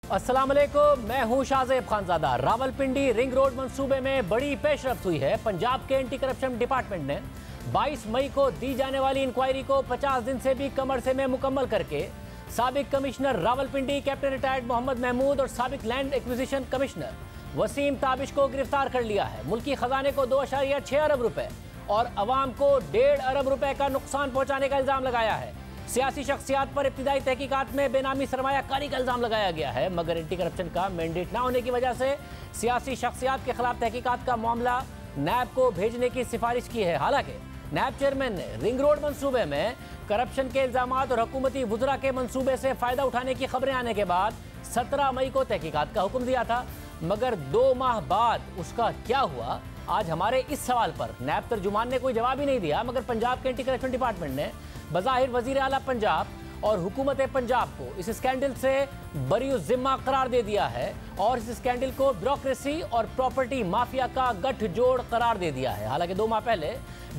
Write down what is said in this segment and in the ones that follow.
अस्सलाम वालेकुम, मैं हूं शाहजेब खानजादा। रावलपिंडी रिंग रोड मंसूबे में बड़ी पेशरफ्त हुई है। पंजाब के एंटी करप्शन डिपार्टमेंट ने 22 मई को दी जाने वाली इंक्वायरी को 50 दिन से भी कम अरसे में मुकम्मल करके साबिक commissioner Rawalpindi captain retired Mohammad Mahmood और साबिक land acquisition commissioner Waseem Tabish को गिरफ्तार कर लिया है। मुल्की खजाने को 2.6 अरब रुपए और अवाम को 1.5 अरब रुपए का नुकसान पहुंचाने का इल्जाम लगाया है। सियासी शख्सियात पर इब्तिदाई तहकीकात में बेनामी सरमायाकारी का इल्जाम लगाया गया है, मगर एंटी करप्शन का मैंडेट ना होने की वजह से सियासी शख्सियात के खिलाफ तहकीकात का मामला नैब को भेजने की सिफारिश की है। हालांकि नैब चेयरमैन ने रिंग रोड मंसूबे में करप्शन के इल्जाम और हुकूमती वुज़रा के मंसूबे से फ़ायदा उठाने की खबरें आने के बाद 17 मई को तहकीकात का हुक्म दिया था, मगर 2 माह बाद उसका क्या हुआ? आज हमारे इस सवाल पर नैब तर्जुमान ने कोई जवाब ही नहीं दिया, मगर पंजाब के एंटी करप्शन डिपार्टमेंट ने बज़ाहिर वज़ीर आला पंजाब और हुकूमत पंजाब को इस स्कैंडल से बरी ज़िम्मा करार दे दिया है और इस स्कैंडल को ब्यूरोक्रेसी और प्रॉपर्टी माफिया का गठजोड़ करार दे दिया है। हालांकि 2 माह पहले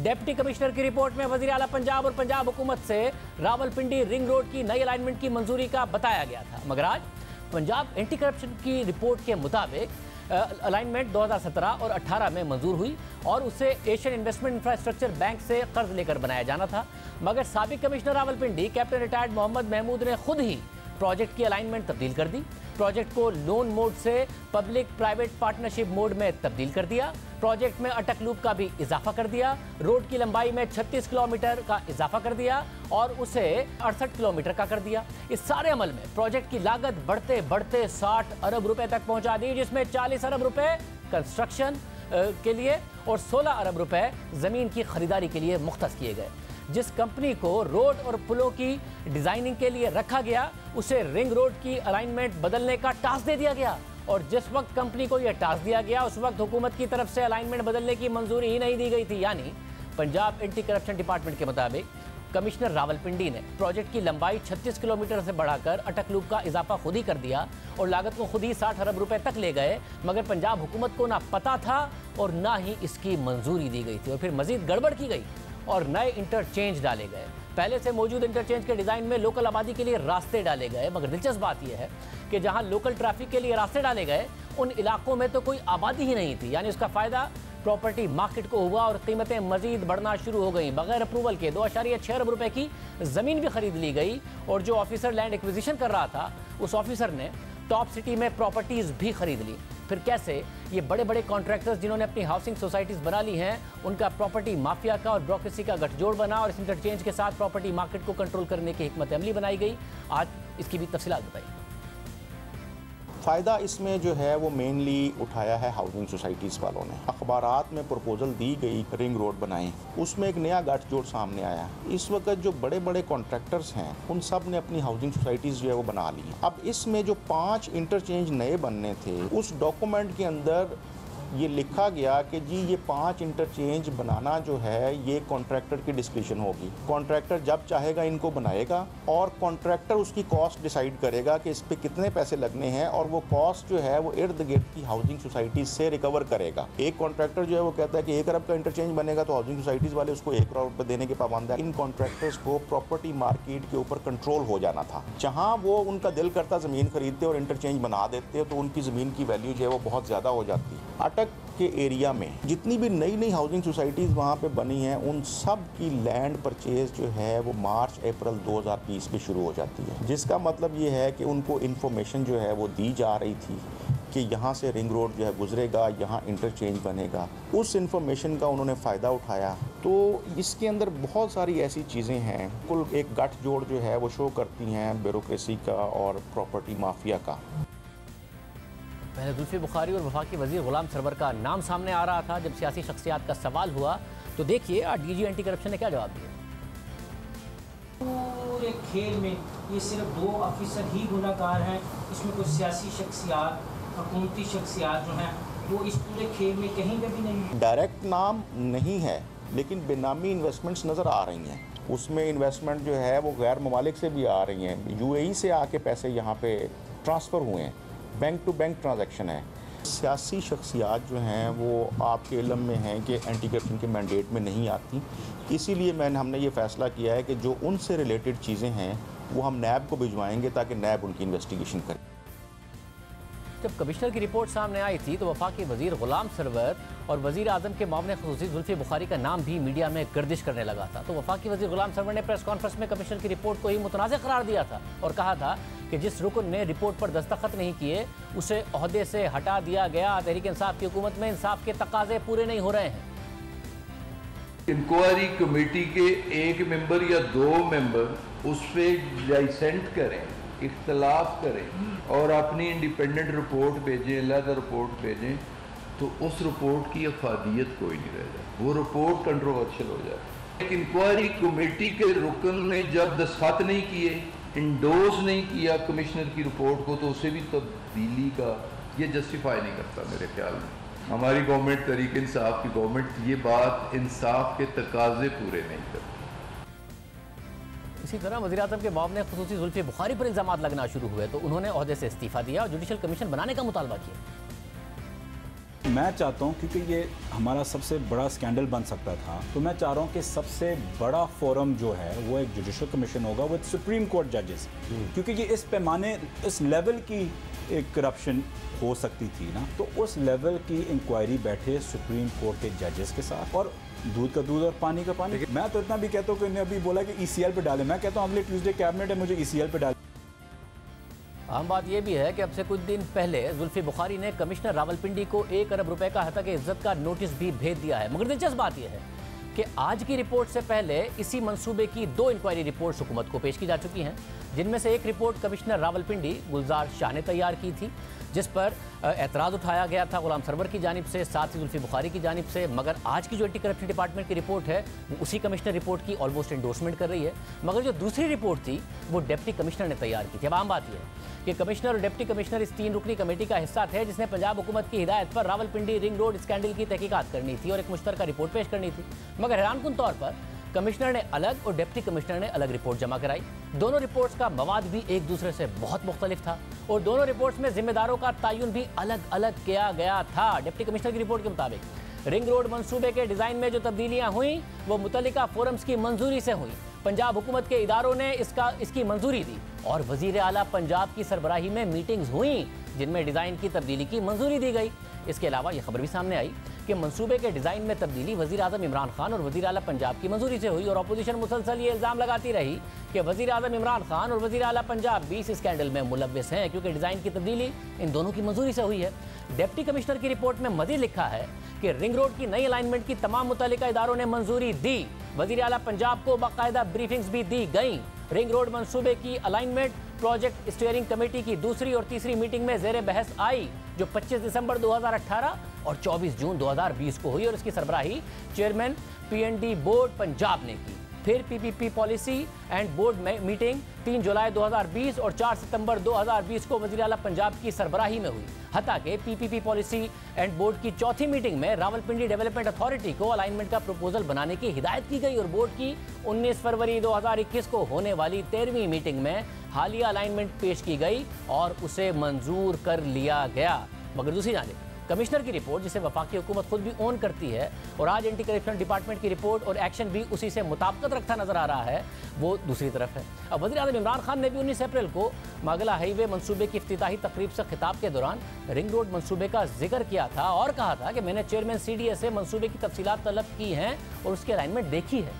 डिप्टी कमिश्नर की रिपोर्ट में वज़ीर आला पंजाब और पंजाब हुकूमत से रावलपिंडी रिंग रोड की नई अलाइनमेंट की मंजूरी का बताया गया था, मगर आज पंजाब एंटी करप्शन की रिपोर्ट के मुताबिक अलाइनमेंट 2017 और 18 में मंजूर हुई और उसे एशियन इन्वेस्टमेंट इंफ्रास्ट्रक्चर बैंक से कर्ज लेकर बनाया जाना था, मगर साबिक commissioner Rawalpindi captain retired Mohammad Mahmood ने खुद ही प्रोजेक्ट की अलाइनमेंट तब्दील कर दी। प्रोजेक्ट को लोन मोड से पब्लिक प्राइवेट पार्टनरशिप मोड में तब्दील कर दिया। प्रोजेक्ट में अटक लूप का भी इजाफा कर दिया। रोड की लंबाई में 36 किलोमीटर का इजाफा कर दिया और उसे 68 किलोमीटर का कर दिया। इस सारे अमल में प्रोजेक्ट की लागत बढ़ते बढ़ते 60 अरब रुपए तक पहुंचा दी, जिसमें 40 अरब रुपए कंस्ट्रक्शन के लिए और 16 अरब रुपए जमीन की खरीदारी के लिए मुख्तस किए गए। जिस कंपनी को रोड और पुलों की डिजाइनिंग के लिए रखा गया उसे रिंग रोड की अलाइनमेंट बदलने का टास्क दे दिया गया और जिस वक्त कंपनी को यह टास्क दिया गया उस वक्त हुकूमत की तरफ से अलाइनमेंट बदलने की मंजूरी ही नहीं दी गई थी। यानी पंजाब एंटी करप्शन डिपार्टमेंट के मुताबिक कमिश्नर रावलपिंडी ने प्रोजेक्ट की लंबाई 36 किलोमीटर से बढ़ाकर अटक लूप का इजाफा खुद ही कर दिया और लागत को खुद ही 60 अरब रुपए तक ले गए, मगर पंजाब हुकूमत को ना पता था और ना ही इसकी मंजूरी दी गई थी और फिर मजीद गड़बड़ की गई और नए इंटरचेंज डाले गए। पहले से मौजूद इंटरचेंज के डिज़ाइन में लोकल आबादी के लिए रास्ते डाले गए, मगर दिलचस्प बात यह है कि जहां लोकल ट्रैफिक के लिए रास्ते डाले गए उन इलाकों में तो कोई आबादी ही नहीं थी, यानी उसका फ़ायदा प्रॉपर्टी मार्केट को हुआ और कीमतें मजीद बढ़ना शुरू हो गई। बगैर अप्रूवल के 2.6 अरब रुपए की ज़मीन भी खरीद ली गई और जो ऑफिसर लैंड एक्विजिशन कर रहा था उस ऑफिसर ने टॉप सिटी में प्रॉपर्टीज़ भी खरीद ली। फिर कैसे ये बड़े बड़े कॉन्ट्रैक्टर्स जिन्होंने अपनी हाउसिंग सोसाइटीज़ बना ली हैं उनका प्रॉपर्टी माफिया का और ब्यूरोक्रेसी का गठजोड़ बना और इस इंटरचेंज के साथ प्रॉपर्टी मार्केट को कंट्रोल करने की हिकमत अमली बनाई गई। आज इसकी भी तफसीलात बताइए। फ़ायदा इसमें जो है वो मेनली उठाया है हाउसिंग सोसाइटीज़ वालों ने। अखबारात में प्रपोजल दी गई रिंग रोड बनाएं, उसमें एक नया गठजोड़ सामने आया। इस वक्त जो बड़े बड़े कॉन्ट्रैक्टर्स हैं उन सब ने अपनी हाउसिंग सोसाइटीज़ जो है वो बना ली। अब इसमें जो 5 इंटरचेंज नए बनने थे उस डॉक्यूमेंट के अंदर ये लिखा गया कि जी ये 5 इंटरचेंज बनाना जो है ये कॉन्ट्रैक्टर की डिस्क्रिप्शन होगी। कॉन्ट्रैक्टर जब चाहेगा इनको बनाएगा और कॉन्ट्रैक्टर उसकी कॉस्ट डिसाइड करेगा कि इस पे कितने पैसे लगने हैं और वो कॉस्ट जो है वो इर्द गिर्द की हाउसिंग सोसाइटीज़ से रिकवर करेगा। एक कॉन्ट्रैक्टर जो है वो कहता है कि 1 अरब का इंटरचेंज बनेगा तो हाउसिंग सोसाइटीज़ वाले उसको 1 करोड़ रुपये देने के पाबंद है। इन कॉन्ट्रैक्टर्स को प्रॉपर्टी मार्केट के ऊपर कंट्रोल हो जाना था। जहाँ वो उनका दिल करता ज़मीन खरीदते और इंटरचेंज बना देते तो उनकी ज़मीन की वैल्यू जो है वो बहुत ज़्यादा हो जाती। अटक के एरिया में जितनी भी नई नई हाउसिंग सोसाइटीज़ वहाँ पे बनी हैं उन सब की लैंड परचेज जो है वो मार्च अप्रैल 2020 में शुरू हो जाती है, जिसका मतलब ये है कि उनको इन्फॉर्मेशन जो है वो दी जा रही थी कि यहाँ से रिंग रोड जो है गुजरेगा, यहाँ इंटरचेंज बनेगा। उस इन्फॉर्मेशन का उन्होंने फ़ायदा उठाया। तो इसके अंदर बहुत सारी ऐसी चीज़ें हैं, कुल एक गठजोड़ जो है वो शो करती हैं ब्यूरोक्रेसी का और प्रॉपर्टी माफिया का। पहले जुल्फी बुखारी और वफाकी वज़ीर गुलाम सरवर का नाम सामने आ रहा था। जब सियासी शख्सियात का सवाल हुआ तो देखिए डीजी एंटी करप्शन ने क्या जवाब दिया। पूरे खेल में ये सिर्फ 2 ऑफिसर ही गुनाहगार हैं, इसमें कोई सियासी शख्सियात हुकूमती शख्सियात जो हैं वो इस पूरे खेल में कहीं पे भी नहीं है। डायरेक्ट नाम नहीं है लेकिन बेनामी इन्वेस्टमेंट्स नज़र आ रही हैं। उसमें इन्वेस्टमेंट जो है वो गैर ममालिक से भी आ रही हैं। UAE से आके पैसे यहाँ पे ट्रांसफ़र हुए हैं, बैंक टू बैंक ट्रांजैक्शन है। सियासी शख्सियात जो हैं वो आपके इल्म में हैं कि एंटी करप्शन के मैंडेट में नहीं आती, इसीलिए हमने ये फ़ैसला किया है कि जो उनसे रिलेटेड चीज़ें हैं वो हम नैब को भिजवाएंगे ताकि नैब उनकी इन्वेस्टिगेशन करे। जब कमिश्नर की रिपोर्ट सामने आई थी तो वफाकी वजीर गुलाम सरवर और वजीर आजम के मामले खुसूसी जुल्फी बुखारी का नाम भी मीडिया में गर्दिश करने लगा था। तो वफाकी वजीर गुलाम सरवर ने प्रेस कॉन्फ्रेंस में कमिश्नर की रिपोर्ट को ही मुतनाज़ करार दिया था और कहा था कि जिस रुकन ने रिपोर्ट पर दस्तखत नहीं किए उसे ओहदे से हटा दिया गया। तहरीक इंसाफ की हुकूमत में इंसाफ के तकाजे पूरे नहीं हो रहे हैं। इंक्वायरी कमेटी के एक मेंबर या 2 मेंबर उस पर डिसेंट करें, इख्तलाफ करें और अपनी इंडिपेंडेंट रिपोर्ट भेजें, अलग रिपोर्ट भेजें, तो उस रिपोर्ट की अफादियत कोई नहीं रह जाए, वो रिपोर्ट कंट्रोवर्शियल हो जाए। एक इंक्वायरी कमेटी के रुकन ने जब दस्तखत नहीं किए, इंडोर्स नहीं किया कमिश्नर की रिपोर्ट को, तो उसे भी तब्दीली का ये जस्टिफाई नहीं करता मेरे ख्याल में। हमारी गवर्नमेंट तहरीक इंसाफ की गवर्नमेंट ये बात इंसाफ के तकाजे पूरे नहीं करती। इसी तरह वज़ीर आज़म के मामले खुसूसी जुल्फी बुखारी पर इल्ज़ामात लगना शुरू हुए तो उन्होंने ओहदे से इस्तीफा दिया और जुडिशल कमीशन बनाने का मुतालबा किया। मैं चाहता हूं, क्योंकि ये हमारा सबसे बड़ा स्कैंडल बन सकता था, तो मैं चाह रहा हूं कि सबसे बड़ा फोरम जो है वो एक जुडिशल कमीशन होगा विद सुप्रीम कोर्ट जजेस, क्योंकि ये इस पैमाने, इस लेवल की एक करप्शन हो सकती थी ना, तो उस लेवल की इंक्वायरी बैठे सुप्रीम कोर्ट के जजेस के साथ, और दूध का दूध और पानी का पानी। मैं तो इतना भी कहता हूँ कि इन्हें अभी बोला कि ECL पे डालें, मैं कहता हूँ अगले ट्यूसडे कैबिनेट है, मुझे ECL पे डालें। अहम बात यह भी है कि अब से कुछ दिन पहले जुल्फी बुखारी ने कमिश्नर रावलपिंडी को 1 अरब रुपए का हतक इज्जत का नोटिस भी भेज दिया है। मगर दिलचस्प बात यह है कि आज की रिपोर्ट से पहले इसी मंसूबे की 2 इंक्वायरी रिपोर्ट्स हुकूमत को पेश की जा चुकी हैं, जिनमें से एक रिपोर्ट कमिश्नर रावलपिंडी गुलजार शाह ने तैयार की थी, जिस पर एतराज़ उठाया गया था गुलाम सरवर की जानिब से, साथ ही जुल्फी बुखारी की जानिब से। मगर आज की जो एंटी करप्शन डिपार्टमेंट की रिपोर्ट है वो उसी कमिश्नर रिपोर्ट की ऑलमोस्ट एंडोर्समेंट कर रही है। मगर जो दूसरी रिपोर्ट थी वो डिप्टी कमिश्नर ने तैयार की थी। अब आम बात यह है कि कमिश्नर और डिप्टी कमिश्नर इस 3 रुकनी कमेटी का हिस्सा थे जिसने पंजाब हुकूमत की हिदायत पर रावलपिंडी रिंग रोड स्कैंडल की तहकीकात करनी थी और एक मुश्तरका रिपोर्ट पेश करनी थी। मगर हैरानकुन तौर पर कमिश्नर ने अलग और डिप्टी कमिश्नर ने अलग रिपोर्ट जमा कराई। दोनों रिपोर्ट्स का मवाद भी एक दूसरे से बहुत मुख्तलिफ था और दोनों रिपोर्ट्स में जिम्मेदारों का तयन भी अलग अलग किया गया था। डिप्टी कमिश्नर की रिपोर्ट के मुताबिक रिंग रोड मंसूबे के डिज़ाइन में जो तब्दीलियां हुई वो मुतल्लिका फोरम्स की मंजूरी से हुई। पंजाब हुकूमत के इदारों ने इसकी मंजूरी दी और वजीर आला पंजाब की सरबराही में मीटिंग्स हुई जिनमें डिज़ाइन की तब्दीली की मंजूरी दी गई। इसके अलावा यह खबर भी सामने आई कि मंसूबे के डिज़ाइन में तब्दीली वज़ीर आज़म इमरान खान और वज़ीर आला पंजाब की मंजूरी से हुई और अपोजिशन मुसलसल ये इल्ज़ाम लगाती रही कि वज़ीर आज़म इमरान खान और वज़ीर आला पंजाब भी इस स्कैंडल में मुलव्विस हैं, क्योंकि डिज़ाइन की तब्दीली इन दोनों की मंजूरी से हुई है। डिप्टी कमिश्नर की रिपोर्ट में मज़ीद लिखा है कि रिंग रोड की नई अलाइनमेंट की तमाम मुतल्लिका इदारों ने मंजूरी दी। वज़ीर आला पंजाब को बाकायदा ब्रीफिंग्स भी दी गई। रिंग रोड मंसूबे की अलाइनमेंट प्रोजेक्ट स्टीयरिंग कमेटी की दूसरी और तीसरी मीटिंग में ज़ेर बहस आई, जो 25 दिसंबर 2018 और 24 जून 2020 को हुई और इसकी सरबराही चेयरमैन PND बोर्ड पंजाब ने की। फिर PPP policy and board meeting 3 जुलाई 2020 और 4 सितंबर 2020 को वज़ीर आला पंजाब की सरबराही में हुई। हालांकि PPP पॉलिसी एंड बोर्ड की चौथी मीटिंग में रावलपिंडी डेवलपमेंट अथॉरिटी को अलाइनमेंट का प्रपोजल बनाने की हिदायत की गई और बोर्ड की 19 फरवरी 2021 को होने वाली 13वीं मीटिंग में हालिया अलाइनमेंट पेश की गई और उसे मंजूर कर लिया गया। मगर दूसरी जानिब कमिश्नर की रिपोर्ट, जिसे वफाकी हुकूमत खुद भी ओन करती है, और आज एंटी करप्शन डिपार्टमेंट की रिपोर्ट और एक्शन भी उसी से मुताबिकत रखता नजर आ रहा है, वो दूसरी तरफ है। अब वज़ीर आज़म इमरान खान ने भी 19 अप्रैल को मागला हाईवे मंसूबे की इफ्तिताही तकरीब से खिताब के दौरान रिंग रोड मंसूबे का जिक्र किया था और कहा था कि मैंने चेयरमैन CDA से मंसूबे की तफसीलात तलब की हैं और उसकी अलाइनमेंट देखी है।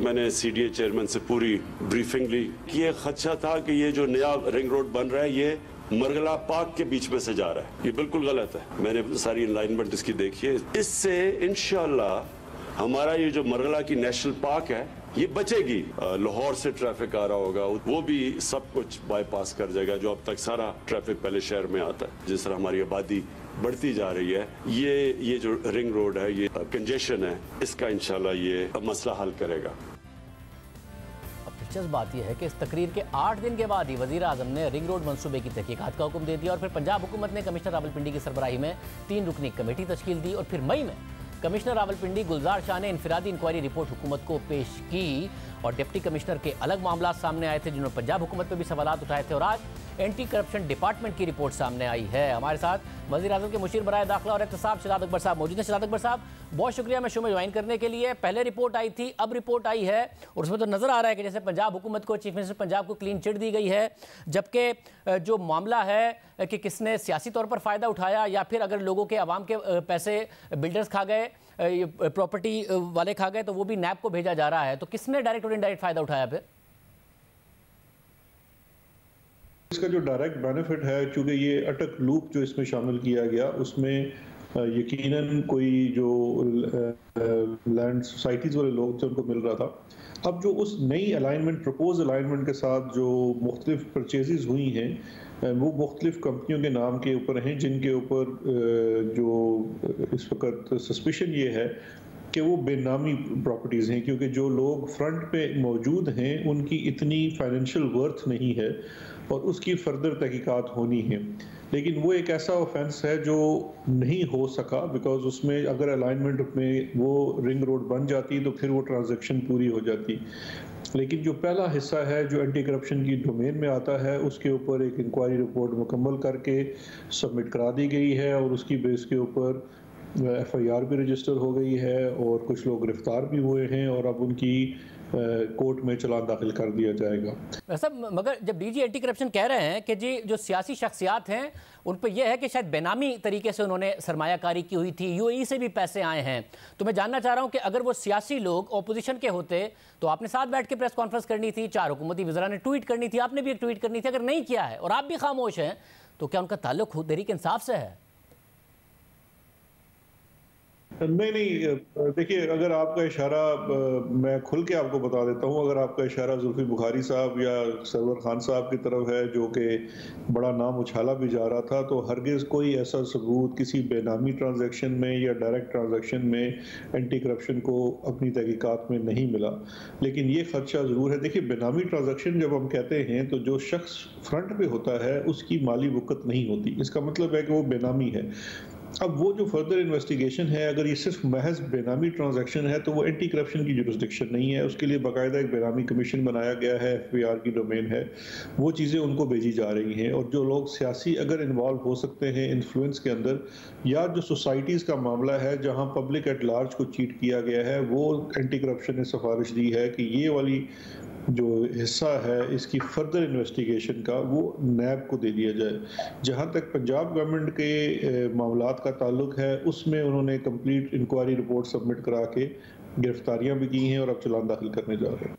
मैंने CDA चेयरमैन से पूरी ब्रीफिंग ली कि ये खदशा था कि ये जो नया रिंग रोड बन रहा है ये मरगला पार्क के बीच में से जा रहा है, ये बिल्कुल गलत है। मैंने सारी अलाइनमेंट इसकी देखी है। इससे इंशाल्लाह हमारा ये जो मरगला की नेशनल पार्क है ये बचेगी। लाहौर से ट्रैफिक आ रहा होगा वो भी सब कुछ बाईपास कर जाएगा, जो अब तक सारा ट्रैफिक पहले शहर में आता है। जिस तरह हमारी आबादी बढ़ती जा रही है, ये जो रिंग रोड है, ये कंजेशन है, इसका इंशाल्लाह ये मसला हल करेगा। दिलचस्प बात यह है कि इस तकरीर के 8 दिन के बाद ही वज़ीर आज़म ने रिंग रोड मंसूबे की तहकीकात का हुक्म दे दिया और फिर पंजाब हुकूमत ने कमिश्नर रावलपिंडी की सरबराही में 3 रुकनी कमेटी तश्कील दी और फिर मई में कमिश्नर रावलपिंडी गुलजार शाह ने इनफरादी इंक्वायरी रिपोर्ट हुकूमत को पेश की और डिप्टी कमिश्नर के अलग मामला सामने आए थे जिन्होंने पंजाब हुकूमत पर भी सवालात उठाए थे। और आज एंटी करप्शन डिपार्टमेंट की रिपोर्ट सामने आई है। हमारे साथ वज़ीर-ए-आज़म के मुशीर बराए दाखिला और एहतसाब शहजाद अकबर साहब मौजूद हैं। शहजाद अकबर साहब, बहुत शुक्रिया मैं शो में ज्वाइन करने के लिए। पहले रिपोर्ट आई थी, अब रिपोर्ट आई है और उसमें तो नज़र आ रहा है कि जैसे पंजाब हुकूमत को, चीफ मिनिस्टर पंजाब को क्लीन चिट दी गई है, जबकि जो मामला है कि किसने सियासी तौर पर फ़ायदा उठाया या फिर अगर लोगों के आवाम के पैसे बिल्डर्स खा गए, प्रॉपर्टी वाले खा गए, तो वो भी नैब को भेजा जा रहा है। तो किसने डायरेक्ट और इनडायरेक्ट फ़ायदा उठाया फिर? इसका जो डायरेक्ट बेनिफिट है, चूंकि ये अटक लूप जो इसमें शामिल किया गया, उसमें यकीनन कोई जो लैंड सोसाइटीज़ वाले लोग थे उनको मिल रहा था। अब जो उस नई अलाइनमेंट, प्रपोज अलाइनमेंट के साथ जो मुख्तलिफ परचेजेस हुई हैं, वो मुख्तलिफ कंपनियों के नाम के ऊपर हैं, जिनके ऊपर जो इस वक्त सस्पिशन ये है कि वो बेनामी प्रॉपर्टीज़ हैं, क्योंकि जो लोग फ्रंट पे मौजूद हैं उनकी इतनी फाइनेंशियल वर्थ नहीं है और उसकी फर्दर तहकीकात होनी है। लेकिन वो एक ऐसा ऑफेंस है जो नहीं हो सका, बिकॉज उसमें अगर अलाइनमेंट में वो रिंग रोड बन जाती तो फिर वो ट्रांजैक्शन पूरी हो जाती। लेकिन जो पहला हिस्सा है जो एंटी करप्शन की डोमेन में आता है, उसके ऊपर एक इंक्वायरी रिपोर्ट मुकम्मल करके सबमिट करा दी गई है और उसकी बेस के ऊपर FIR भी रजिस्टर हो गई है और कुछ लोग गिरफ्तार भी हुए हैं और अब उनकी कोर्ट में चलान दाखिल कर दिया जाएगा। वैसे मगर जब DG एंटी करप्शन कह रहे हैं कि जी जो सियासी शख्सियात हैं उन पर यह है कि शायद बेनामी तरीके से उन्होंने सरमायाकारी की हुई थी, UAE से भी पैसे आए हैं, तो मैं जानना चाह रहा हूं कि अगर वो सियासी लोग ऑपोजिशन के होते तो आपने साथ बैठ के प्रेस कॉन्फ्रेंस करनी थी, 4 हुकूमती वज़रा ने ट्वीट करनी थी, आपने भी एक ट्वीट करनी थी। अगर नहीं किया है और आप भी खामोश हैं तो क्या उनका ताल्लुक तहरीक इंसाफ से है? नहीं, देखिए, अगर आपका इशारा, मैं खुल के आपको बता देता हूँ, अगर आपका इशारा जुल्फी बुखारी साहब या सरवर खान साहब की तरफ है जो कि बड़ा नाम उछाला भी जा रहा था, तो हरगिज़ कोई ऐसा सबूत किसी बेनामी ट्रांजैक्शन में या डायरेक्ट ट्रांजैक्शन में एंटी करप्शन को अपनी तहकीकात में नहीं मिला। लेकिन ये खदशा ज़रूर है। देखिए, बेनामी ट्रांजैक्शन जब हम कहते हैं तो जो शख्स फ्रंट पे होता है उसकी माली वक़्त नहीं होती, इसका मतलब है कि वो बेनामी है। अब वो जो फर्दर इन्वेस्टिगेशन है, अगर ये सिर्फ महज बेनामी ट्रांजैक्शन है तो वो एंटी करप्शन की जुरिस्डिक्शन नहीं है, उसके लिए बाकायदा एक बेनामी कमीशन बनाया गया है, FBR की डोमेन है, वो चीज़ें उनको भेजी जा रही हैं। और जो लोग सियासी अगर इन्वॉल्व हो सकते हैं इन्फ्लुएंस के अंदर, या जो सोसाइटीज़ का मामला है जहाँ पब्लिक एट लार्ज को चीट किया गया है, वो एंटी करप्शन ने सिफारिश दी है कि ये वाली जो हिस्सा है इसकी फर्दर इन्वेस्टिगेशन का वो नैब को दे दिया जाए। जहां तक पंजाब गवर्नमेंट के मामलात का ताल्लुक है, उसमें उन्होंने कंप्लीट इंक्वायरी रिपोर्ट सबमिट करा के गिरफ्तारियां भी की हैं और अब चालान दाखिल करने जा रहे हैं।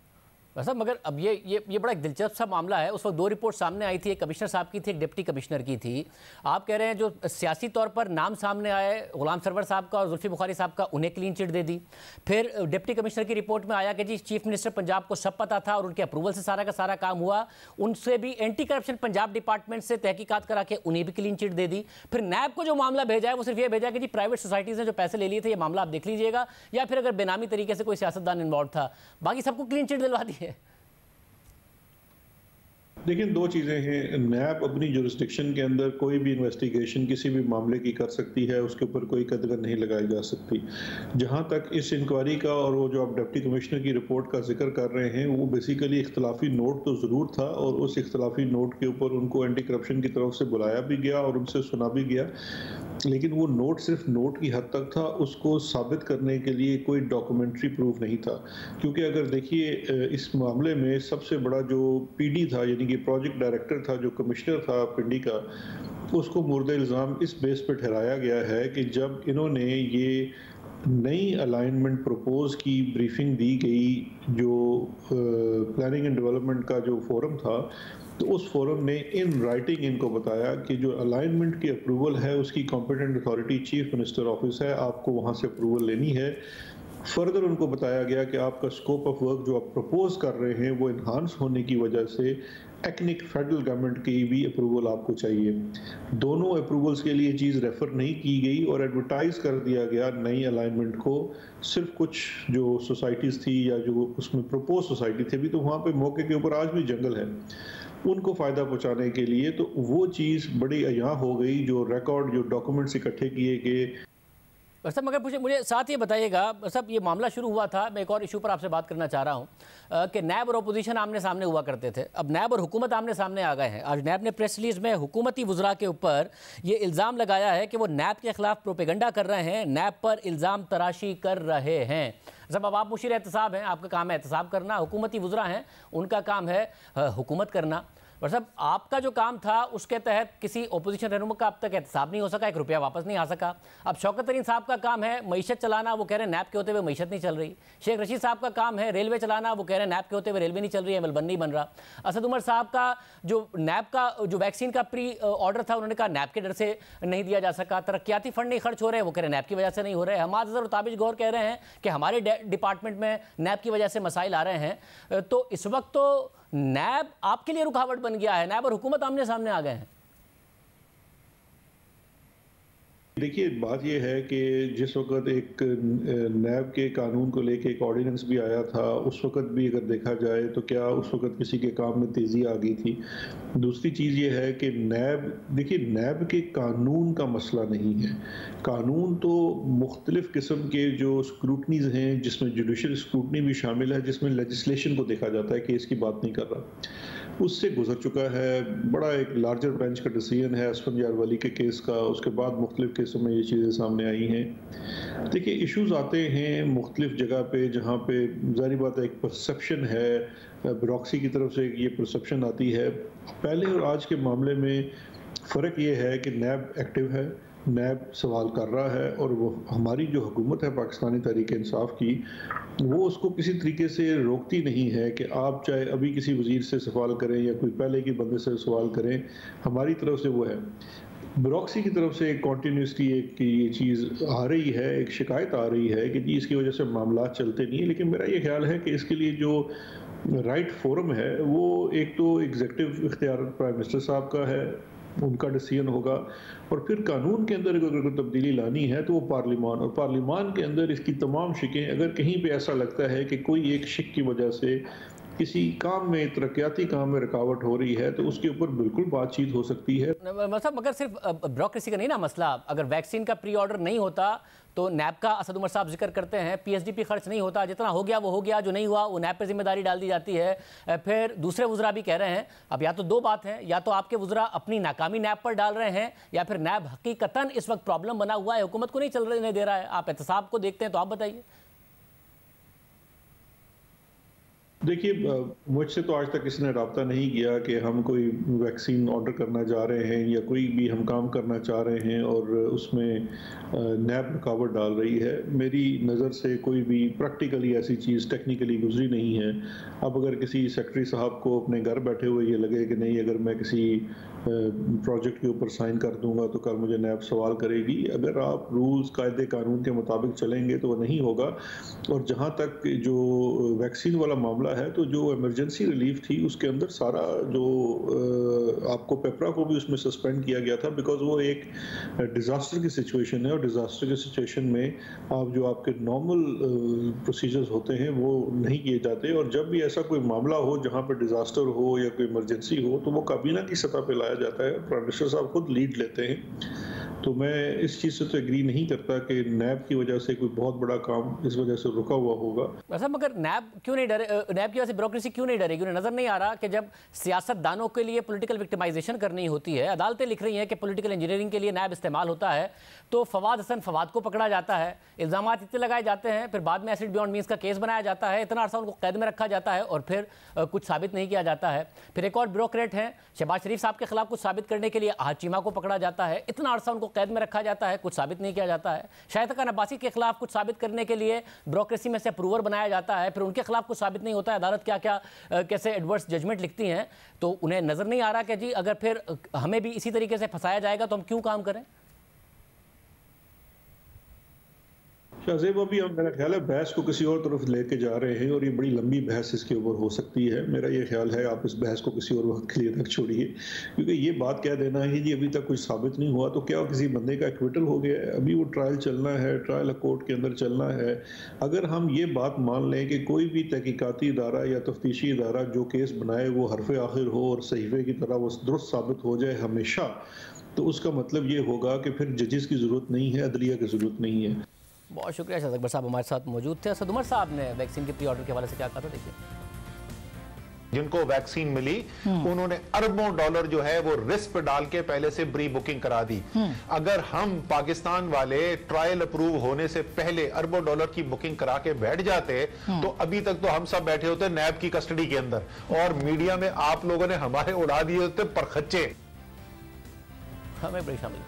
वैसा मगर अब ये बड़ा एक दिलचस्प सा मामला है। उस वक्त 2 रिपोर्ट सामने आई थी, एक कमिश्नर साहब की थी, एक डिप्टी कमिश्नर की थी। आप कह रहे हैं जो सियासी तौर पर नाम सामने आए गुलाम सरवर साहब का और जुल्फी बुखारी साहब का, उन्हें क्लीन चिट दे दी। फिर डिप्टी कमिश्नर की रिपोर्ट में आया कि जी चीफ मिनिस्टर पंजाब को सब पता था और उनके अप्रूवल से सारा का सारा काम हुआ। उनसे भी एंटी करप्शन पंजाब डिपार्टमेंट से तहकीकात करा के उन्हें भी क्लीन चिट दे दी। फिर नैब को जो मामला भेजा है वो सिर्फ ये भेजा कि जी प्राइवेट सोसाइटीज़ ने जो पैसे ले लिए थे, ये मामला आप देख लीजिएगा, या फिर अगर बेनामी तरीके से कोई सियासतदान इन्वॉल्व था, बाकी सबको क्लीन चिट दिलवा दी है। देखिए, 2 चीज़ें हैं। नैब अपनी जुरिस्डिक्शन के अंदर कोई भी इन्वेस्टिगेशन किसी भी मामले की कर सकती है, उसके ऊपर कोई कदगन नहीं लगाई जा सकती। जहां तक इस इंक्वायरी का और वो जो आप डिप्टी कमिश्नर की रिपोर्ट का जिक्र कर रहे हैं, वो बेसिकली इख्तलाफी नोट तो ज़रूर था और उस इख्तलाफी नोट के ऊपर उनको एंटी करप्शन की तरफ से बुलाया भी गया और उनसे सुना भी गया, लेकिन वो नोट सिर्फ नोट की हद तक था, उसको साबित करने के लिए कोई डॉक्यूमेंट्री प्रूफ नहीं था। क्योंकि अगर देखिए, इस मामले में सबसे बड़ा जो PD था, यानी कि प्रोजेक्ट डायरेक्टर था, जो कमिश्नर था पिंडी का, उसको मुर्दे इल्ज़ाम इस बेस पे ठहराया गया है कि जब इन्होंने ये नई अलाइनमेंट प्रपोज की ब्रीफिंग दी गई, जो प्लानिंग एंड डेवलपमेंट का जो फोरम था, तो उस फोरम ने इन राइटिंग इनको बताया कि जो अलाइनमेंट की अप्रूवल है उसकी competent authority chief minister office है, आपको वहाँ से अप्रूवल लेनी है। फर्दर उनको बताया गया कि आपका स्कोप ऑफ वर्क जो आप प्रपोज कर रहे हैं वो इन्हांस होने की वजह से टेक्निक फेडरल गवर्नमेंट की भी अप्रूवल आपको चाहिए। दोनों अप्रूवल्स के लिए चीज़ रेफर नहीं की गई और एडवर्टाइज कर दिया गया नई अलाइनमेंट को। सिर्फ कुछ जो सोसाइटीज़ थी या जो उसमें प्रपोज सोसाइटी थी, भी तो वहाँ पे मौके के ऊपर आज भी जंगल है, उनको फ़ायदा पहुँचाने के लिए, तो वो चीज़ बड़ी अयां हो गई। जो रिकॉर्ड, जो डॉक्यूमेंट्स इकट्ठे किए गए, साहब मगर मुझे साथ ये बताइएगा साहब, ये मामला शुरू हुआ था, मैं एक और इशू पर आपसे बात करना चाह रहा हूँ कि नैब और अपोजिशन आमने सामने हुआ करते थे, अब नैब और हुकूमत आमने सामने आ गए हैं। आज नैब ने प्रेस रिलीज में हुकूमती वुज़रा के ऊपर ये इल्ज़ाम लगाया है कि वो नैब के खिलाफ प्रोपेगेंडा कर रहे हैं, नैब पर इल्ज़ाम तराशी कर रहे हैं। साहब अब आप मुशीर एहतसाब हैं, आपका काम है एहतसाब करना, हुकूमती वुज़रा हैं उनका काम है हुकूमत करना। और साहब आपका जो काम था उसके तहत किसी ओपोजिशन रहनुमा का अब तक एहतसाब नहीं हो सका, 1 रुपया वापस नहीं आ सका। अब शौकत तरीन साहब का काम है मईशत चलाना, वो कह रहे हैं नैब के होते हुए मईशत नहीं चल रही। शेख रशीद साहब का काम है रेलवे चलाना, वो कह रहे हैं नैब के होते हुए रेलवे नहीं चल रही है, मेलबर्न नहीं बन रहा। असद उमर साहब का जो नैब का जो वैक्सीन का प्री ऑर्डर था, उन्होंने कहा नैब के डर से नहीं दिया जा सका। तरक्याती फंड नहीं खर्च हो रहे, वो कह रहे हैं नैब की वजह से नहीं हो रहे। हमाद अजहर और ताबिश गौर कह रहे हैं कि हमारे डिपार्टमेंट में नैब की वजह से मसाइल आ रहे हैं। तो इस वक्त तो नैब आपके लिए रुकावट बन गया है, नैब और हुकूमत आमने सामने आ गए हैं। देखिए बात यह है कि जिस वक्त एक नैब के कानून को लेके एक ऑर्डिनेंस भी आया था, उस वक्त भी अगर देखा जाए तो क्या उस वक्त किसी के काम में तेज़ी आ गई थी। दूसरी चीज़ ये है कि नैब, देखिए नैब के कानून का मसला नहीं है, कानून तो मुख्तलिफ किस्म के जो स्क्रूटनीज हैं, जिसमें जुडिशल स्क्रूटनी भी शामिल है, जिसमें लेजिस्लेशन को देखा जाता है, केस की बात नहीं कर रहा, उससे गुजर चुका है। बड़ा एक लार्जर बेंच का डिसीजन है असफन यारवाली के केस का, उसके बाद मुख्तलिफ केसों में ये चीज़ें सामने आई हैं। देखिए इश्यूज आते हैं मुख्तलिफ जगह पे, जहाँ पे ज़ाहिर बात है एक परसेप्शन है, ब्यूरोक्रेसी की तरफ से ये परसेप्शन आती है। पहले और आज के मामले में फ़र्क ये है कि नैब एक्टिव है, नैब सवाल कर रहा है, और वो हमारी जो हुकूमत है पाकिस्तानी तहरीक इंसाफ की, वो उसको किसी तरीके से रोकती नहीं है कि आप चाहे अभी किसी वज़ीर से सवाल करें या कोई पहले के बंदे से सवाल करें, हमारी तरफ से वो है। ब्यूरोक्रेसी की तरफ से एक कॉन्टीन्यूसली एक ये चीज़ आ रही है, एक शिकायत आ रही है कि जी इसकी वजह से मामला चलते नहीं है। लेकिन मेरा ये ख्याल है कि इसके लिए जो राइट फोरम है वो एक तो एग्जीक्यूटिव इख्तियार प्राइम मिनिस्टर साहब का है, उनका डिसीजन होगा, और फिर कानून के अंदर अगर कोई तब्दीली लानी है तो वो पार्लिमान, और पार्लिमान के अंदर इसकी तमाम शिकें, अगर कहीं पे ऐसा लगता है कि कोई एक शिक की वजह से किसी काम में, तरक्याती काम में रुकावट हो रही है, तो उसके ऊपर बिल्कुल बातचीत हो सकती है। मतलब मगर सिर्फ ब्यूरोक्रेसी का नहीं ना मसला, अगर वैक्सीन का प्री ऑर्डर नहीं होता तो नैब का असद उमर साहब जिक्र करते हैं PSDP खर्च नहीं होता, जितना हो गया वो हो गया, जो नहीं हुआ वो नैब पर जिम्मेदारी डाल दी जाती है। फिर दूसरे वुज़रा भी कह रहे हैं, अब या तो दो बात है, या तो आपके वुज़रा अपनी नाकामी नैब पर डाल रहे हैं, या फिर नैब हकीकतन इस वक्त प्रॉब्लम बना हुआ है, हुकूमत को नहीं चलने दे रहा है। आप एहतसाब को देखते हैं तो आप बताइए। देखिए मुझसे तो आज तक किसी ने रब्ता नहीं किया कि हम कोई वैक्सीन ऑर्डर करना जा रहे हैं या कोई भी हम काम करना चाह रहे हैं और उसमें नैब रुकावट डाल रही है। मेरी नज़र से कोई भी प्रैक्टिकली ऐसी चीज़ टेक्निकली गुजरी नहीं है। अब अगर किसी सेक्रेटरी साहब को अपने घर बैठे हुए ये लगे कि नहीं, अगर मैं किसी प्रोजेक्ट के ऊपर साइन कर दूंगा तो कल मुझे नैब सवाल करेगी, अगर आप रूल्स कायदे कानून के मुताबिक चलेंगे तो वो नहीं होगा। और जहाँ तक जो वैक्सीन वाला मामला है, तो जो इमरजेंसी रिलीफ थी उसके अंदर सारा जो आपको पेपरा को भी उसमें सस्पेंड किया गया था, बिकॉज वो एक डिज़ास्टर की सिचुएशन है, और डिज़ास्टर की सिचुएशन में आप जो आपके नॉर्मल प्रोसीजर्स होते हैं वो नहीं किए जाते। और जब भी ऐसा कोई मामला हो जहाँ पर डिज़ास्टर हो या कोई इमरजेंसी हो तो वो काबीना की सतह पर लाया जाता है, प्राइम मिनिस्टर साहब खुद लीड लेते हैं। तो मैं इस चीज़ से तो एग्री नहीं करता कि नैब की वजह से कोई बहुत बड़ा काम इस वजह से रुका हुआ होगा। वैसा मगर नैब क्यों नहीं डरे, नैब की वजह से ब्यूरोक्रेसी क्यों नहीं डरेगी? उन्हें नजर नहीं आ रहा कि जब सियासतदानों के लिए पॉलिटिकल विक्टिमाइजेशन करनी होती है, अदालतें लिख रही हैं कि पॉलिटिकल इंजीनियरिंग के लिए नैब इस्तेमाल होता है, तो फवाद हसन फवाद को पकड़ा जाता है, इल्ज़ामात इतने लगाए जाते हैं, फिर बाद में एसिड बियॉन्ड मीन्स का केस बनाया जाता है, इतना अरसा उनको कैद में रखा जाता है और फिर कुछ साबित नहीं किया जाता है। फिर एक और ब्यूरोक्रेट हैं शहबाज शरीफ साहब के खिलाफ कुछ साबित करने के लिए आहद चीमा को पकड़ा जाता है, इतना अरसा उनको कैद में रखा जाता है, कुछ साबित नहीं किया जाता है। शाहिद खान अब्बासी के खिलाफ कुछ साबित करने के लिए ब्यूरोक्रेसी में से अप्रूवर बनाया जाता है, फिर उनके खिलाफ कुछ साबित नहीं होता है, अदालत क्या क्या कैसे एडवर्स जजमेंट लिखती हैं। तो उन्हें नजर नहीं आ रहा कि जी अगर फिर हमें भी इसी तरीके से फंसाया जाएगा तो हम क्यों काम करें? शाहजेब, अभी हम मेरा ख्याल है बहस को किसी और तरफ लेके जा रहे हैं और ये बड़ी लंबी बहस इसके ऊपर हो सकती है। मेरा ये ख्याल है आप इस बहस को किसी और वक्त के लिए तक छोड़िए, क्योंकि ये बात कह देना है जी अभी तक कुछ साबित नहीं हुआ तो क्या किसी बंदे का एक्विटल हो गया है, अभी वो ट्रायल चलना है, ट्रायल कोर्ट के अंदर चलना है। अगर हम ये बात मान लें कि कोई भी तहकीकाती इदारा या तफ्तीशी इदारा जो केस बनाए वो हरफ आखिर हो और सहीफे की तरह वो दुरुस्त साबित हो जाए हमेशा, तो उसका मतलब ये होगा कि फिर जजेस की ज़रूरत नहीं है, अदलिया की ज़रूरत नहीं है। बहुत शुक्रिया असद अकबर साहब हमारे साथ मौजूद थे। असद उमर साहब ने वैक्सीन के प्री ऑर्डर के हवाले से क्या कहा था, देखिए। जिनको वैक्सीन मिली उन्होंने अरबों डॉलर जो है वो रिस्क पे डाल के पहले से प्री बुकिंग करा दी। अगर हम पाकिस्तान वाले ट्रायल अप्रूव होने से पहले अरबों डॉलर की बुकिंग करा के बैठ जाते तो अभी तक तो हम सब बैठे होते नैब की कस्टडी के अंदर और मीडिया में आप लोगों ने हमारे उड़ा दिए होते परखच्चे। हमें बड़ी शामिल।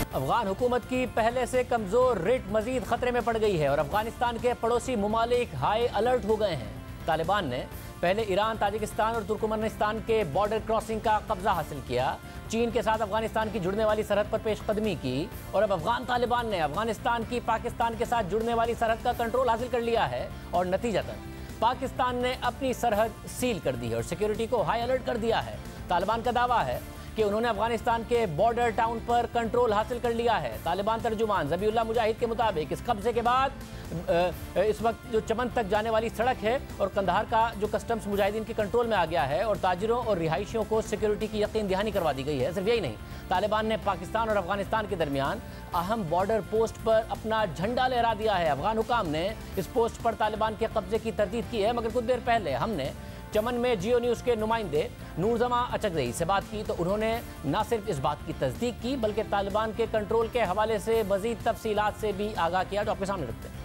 अफगान हुकूमत की पहले से कमजोर रिट मजीद खतरे में पड़ गई है और अफगानिस्तान के पड़ोसी मुमालिक हाई अलर्ट हो गए हैं। तालिबान ने पहले ईरान, ताजिकिस्तान और तुर्कमेनिस्तान के बॉर्डर क्रॉसिंग का कब्जा हासिल किया, चीन के साथ अफगानिस्तान की जुड़ने वाली सरहद पर पेशकदमी की और अब अफगान तालिबान ने अफगानिस्तान की पाकिस्तान के साथ जुड़ने वाली सरहद का कंट्रोल हासिल कर लिया है और नतीजतन पाकिस्तान ने अपनी सरहद सील कर दी है और सिक्योरिटी को हाई अलर्ट कर दिया है। तालिबान का दावा है कि उन्होंने अफगानिस्तान के बॉर्डर टाउन पर कंट्रोल हासिल कर लिया है। तालिबान तर्जुमान ज़बीउल्लाह मुजाहिद के मुताबिक इस कब्जे के बाद इस वक्त जो चमन तक जाने वाली सड़क है और कंधार का जो कस्टम्स मुजाहिदीन के कंट्रोल में आ गया है और ताजिरों और रिहायशियों को सिक्योरिटी की यकीन दहानी करवा दी गई है। सिर्फ यही नहीं, तालिबान ने पाकिस्तान और अफगानिस्तान के दरमियान अहम बॉर्डर पोस्ट पर अपना झंडा लहरा दिया है। अफगान हुकाम ने इस पोस्ट पर तालिबान के कब्जे की तरदीद की है, मगर कुछ देर पहले हमने चमन में जियो न्यूज़ के नुमाइंदे नूरजमा अचकज़ई से बात की तो उन्होंने न सिर्फ इस बात की तस्दीक की बल्कि तालिबान के कंट्रोल के हवाले से मज़ीद तफसीलात से भी आगाह किया, जो आपके सामने रखते हैं।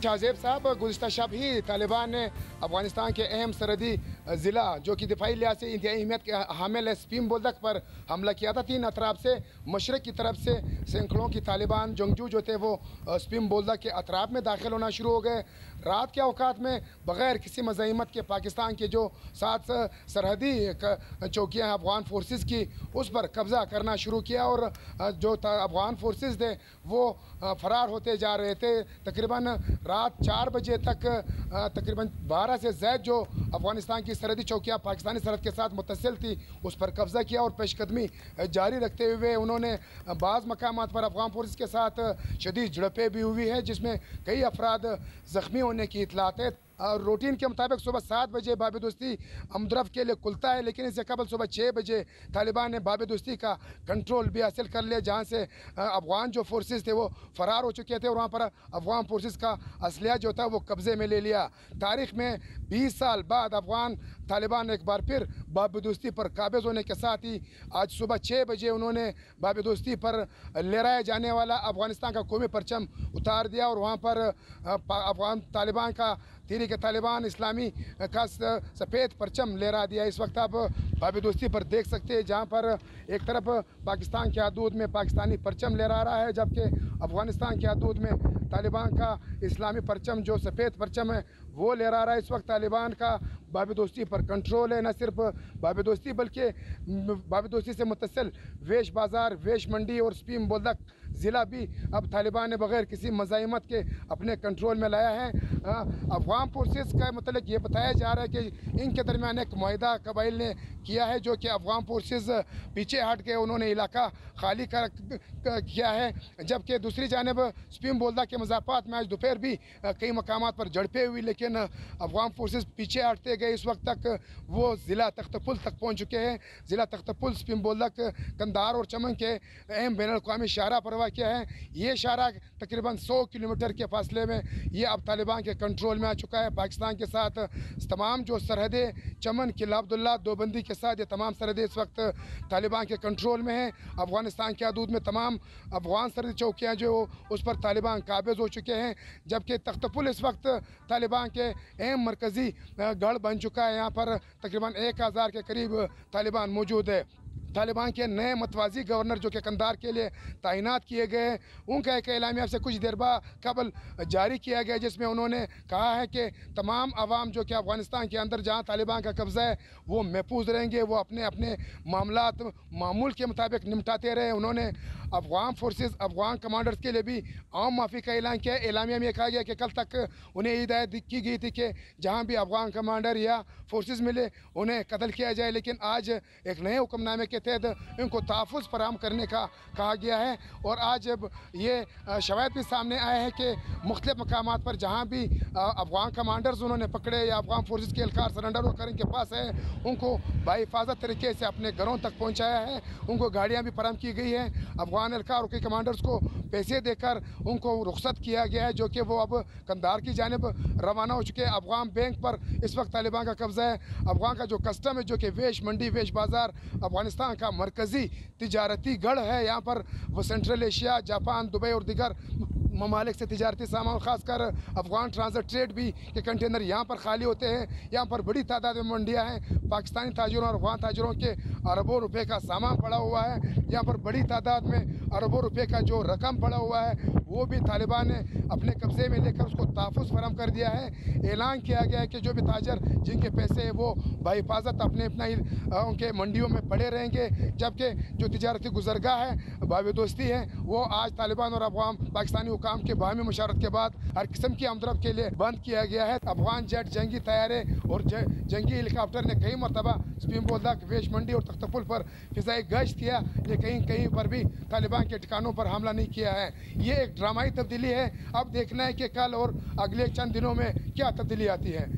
शाहजेब साहब, गुज़िश्ता शब ही तालिबान ने अफगानिस्तान के अहम सरहदी ज़िला जो कि दिफाई लिहाज से इंतहाई अहमियत के हामिल है स्पीम बोल्दक पर हमला किया था। 3 अतराफ से मशरक़ की तरफ से सैकड़ों की तालिबान जंगजू जो थे वो स्पीम बोल्दक के अतराफ में दाखिल होना शुरू हो गए। रात के औकात में बग़ैर किसी मज़ाहिमत के पाकिस्तान के जो 7 सरहदी चौकियाँ हैं अफगान फोर्सेस की, उस पर कब्ज़ा करना शुरू किया और जो अफगान फोर्सेस थे वो फ़रार होते जा रहे थे। तकरीबन रात 4 बजे तक तकरीबन 12 से ज़ायद जो अफगानिस्तान की सरहदी चौकियाँ पाकिस्तानी सरहद के साथ मुत्तसिल थी उस पर कब्ज़ा किया और पेशकदमी जारी रखते हुए उन्होंने बाज़ मकामात पर अफगान फोर्सेस के साथ शदीद झड़पें भी हुई है, जिसमें कई अफराद ज़ख्मी होने की इतलात है। रूटीन के मुताबिक सुबह 7 बजे बाब-ए-दोस्ती अमदरफ के लिए खुलता है, लेकिन इससे कबल सुबह 6 बजे तालिबान ने बाब-ए-दोस्ती का कंट्रोल भी हासिल कर लिया, जहाँ से अफगान जो फोर्सेस थे वो फ़रार हो चुके थे और वहाँ पर अफगान फोर्सेस का असलिया जो था वो कब्ज़े में ले लिया। तारीख़ में 20 साल बाद अफगान तालिबान एक बार फिर बाब-ए-दोस्ती पर काबिज़ होने के साथ ही आज सुबह 6 बजे उन्होंने बाब-ए-दोस्ती पर लहराया जाने वाला अफगानिस्तान का कौमी परचम उतार दिया और वहाँ पर अफगान तालिबान का तहरीक तालिबान इस्लामी का सफ़ेद परचम लहरा दिया। इस वक्त आप बाब-ए-दोस्ती पर देख सकते हैं, जहाँ पर एक तरफ पाकिस्तान के हदूद में पाकिस्तानी परचम लहरा रहा है, जबकि अफ़गानिस्तान के हदूद में तालिबान का इस्लामी परचम जो सफ़ेद परचम है वो लहरा रहा है। इस वक्त तालिबान का बाब-ए-दोस्ती पर कंट्रोल है। न सिर्फ बाब-ए-दोस्ती बल्कि बाब-ए-दोस्ती से मुत्तसिल वेश बाज़ार, वेश मंडी और स्पीम बोल्दक ज़िला भी अब तालिबान ने बग़ैर किसी मज़ाहिमत के अपने कंट्रोल में लाया है। अफगान फोर्सेस का मतलब ये बताया जा रहा है कि इनके दरमियान एक मुआहदा कबाइल ने किया है, जो कि अफगान फोर्सेस पीछे हट के उन्होंने इलाका खाली किया है, जबकि दूसरी जानिब स्पीम बोल्दक के मज़ाफ़ात में आज दोपहर भी कई मकामात पर झड़पें हुई, लेकिन अफगान फोर्सेस पीछे हटते गए। इस वक्त तक वो ज़िला तख्तपुल तक पहुँच चुके हैं। ज़िला तख्तपुल स्पीम बोल्दक कंधार और चमन के अहम बैन अल-अक़वामी शाहरा पर वाक़या है। ये शाहरा तकरीबन 100 किलोमीटर के फासले में ये अब तालिबान के कंट्रोल में आ चुका है। पाकिस्तान के साथ तमाम जो सरहदें चमन, किला अब्दुल्ला, दोबंदी के साथ ये तमाम सरहदें इस वक्त तालिबान के कंट्रोल में हैं। अफ़गानिस्तान के हदूद में तमाम अफगान सरहदी चौकियाँ जो उस पर तालिबान काबिज़ हो चुके हैं, जबकि तख्तपुल इस वक्त तालिबान के अहम मरकज़ी गढ़ बन चुका है। यहाँ पर तकरीबन 1000 के करीब तालिबान मौजूद है। तालिबान के नए मतवाज़ी गवर्नर जो कि कंधार के लिए तैनात किए गए हैं, उनका एक एलामिया से कुछ देर बाद कबल जारी किया गया, जिसमें उन्होंने कहा है कि तमाम अवाम जो कि अफ़गानिस्तान के अंदर जहां तालिबान का कब्ज़ा है वो महफूज रहेंगे, वो अपने अपने मामलात मामूल के मुताबिक निपटाते रहे। उन्होंने अफगान फोर्सेस, अफगान कमांडर्स के लिए भी आम माफ़ी का ऐलान किया। एलामिया में कहा गया कि कल तक उन्हें हिदायत की गई थी कि जहाँ भी अफगान कमांडर या फोर्सेस मिले उन्हें कत्ल किया जाए, लेकिन आज एक नए हुक्मनामे के तहत इनको तहफ़्फ़ुज़ फराहम करने का कहा गया है। और आज जब ये शवायद भी सामने आए हैं कि मुख्तलिफ़ मकामात पर जहाँ भी अफ़गान कमांडर्स उन्होंने पकड़े या अफ़गान फोर्सेस के एहलकार सरेंडर होकर इनके पास है, उनको बाहिफाजत तरीके से अपने घरों तक पहुँचाया है। उनको गाड़ियाँ भी फराहम की गई हैं। अफ़गान एहलकार के कमांडर्स को पैसे देकर उनको रुख्सत किया गया है, जो कि वो अब कंधार की जानिब रवाना हो चुके हैं। अफ़गान बैंक पर इस वक्त तालिबान का कब्ज़ा है। अफ़गान का जो कस्टम है, जो कि वेश मंडी वेश बाज़ार अफ़गानिस्तान का मरकज़ी तिजारती गढ़ है, यहाँ पर वो सेंट्रल एशिया, जापान, दुबई और दीगर ममालिक से तिजारती सामान, ख़ासकर अफ़गान ट्रांजिट ट्रेड भी के कंटेनर यहाँ पर खाली होते हैं। यहाँ पर बड़ी तादाद में मंडियाँ हैं। पाकिस्तानी ताजिरों और अफ़गान ताजिरों के अरबों रुपए का सामान पड़ा हुआ है। यहाँ पर बड़ी तादाद में अरबों रुपए का जो रकम पड़ा हुआ है, वो भी तालिबान ने अपने कब्ज़े में लेकर उसको तहफ़्फ़ुज़ फराहम कर दिया है। ऐलान किया गया है कि जो भी ताजर जिनके पैसे वो बाहिफाजत अपने अपना ही उनके मंडियों में पड़े रहेंगे, जबकि जो तिजारती गुज़रगाह है, बाब दोस्ती है, वो आज तालिबान और अफ़गान पाकिस्तानी हुकाम के बाहमी मुशावरत के बाद हर किस्म की आमदरफ्त के लिए बंद किया गया है। अफ़गान जेट, जंगी तैयारे और जंगी हेलीकॉप्टर ने कई मरतबा स्पीम बोलदाक, वेश मंडी और तख्तपुल पर फ़िज़ाई गश्त किया, लेकिन कहीं पर भी तालिबान के ठिकानों पर हमला नहीं किया है। ये एक ड्रामाई तब्दीली है। अब देखना है कि कल और अगले चंद दिनों में क्या तब्दीली आती है।